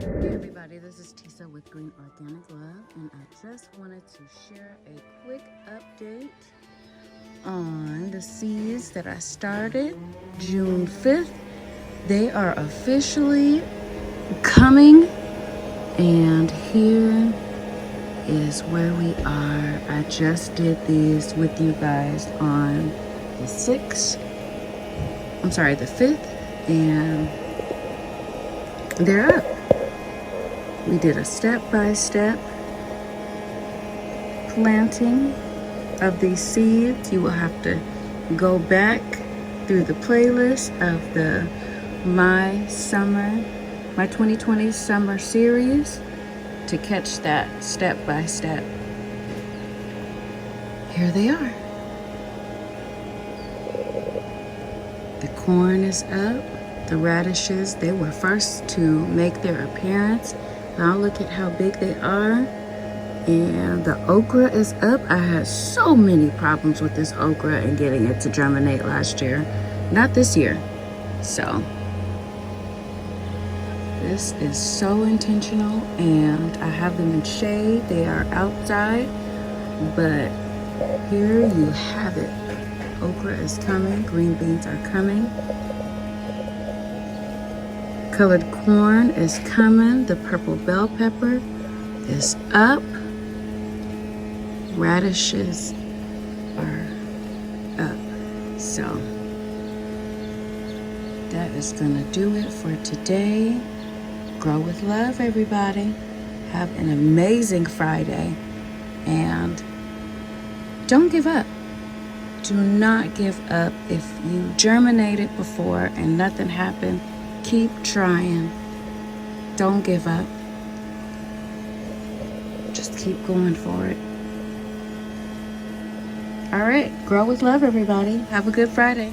Hey everybody, this is Tisa with Green Organic Love, and I just wanted to share a quick update on the seeds that I started June 5th. They are officially coming, and here is where we are. I just did these with you guys on the 6th, the 5th, and they're up. We did a step-by-step planting of these seeds. You will have to go back through the playlist of the my 2020 summer series to catch that step-by-step. Here they are. The corn is up. The radishes, they were first to make their appearance. Now look at how big they are. And the okra is up. I had so many problems with this okra and getting it to germinate last year. Not this year. So this is so intentional, and I have them in shade. They are outside, but here you have it. Okra is coming. Green beans are coming. Colored corn is coming. The purple bell pepper is up. Radishes are up. So that is gonna do it for today. Grow with love, everybody. Have an amazing Friday, and don't give up. Do not give up. If you germinated before and nothing happened, keep trying. Don't give up. Just keep going for it. All right, grow with love, everybody. Have a good Friday.